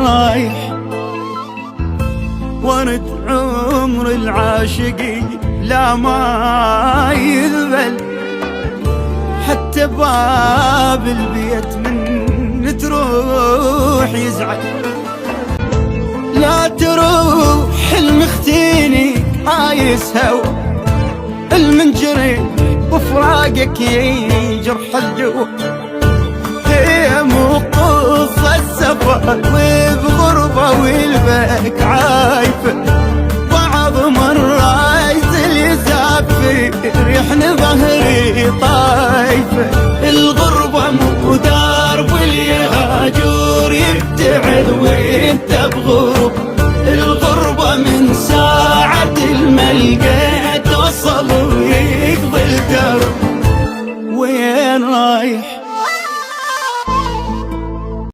رايح ورد عمر العاشقي لا ما يذبل، حتى باب البيت من تروح يزعل. لا تروح المختيني عايس هوى المنجري وفراقك يجرح الجو. هي مو قصة سفر وبغربة والبك عايفة، بعض مرة يزل يسافر يحن ظهري طايفة. الغربة مو دار واليهاجور يبتعد وانت بغرب. الغربة من ساعة الملقى توصل ويقضي الدرب. وين رايح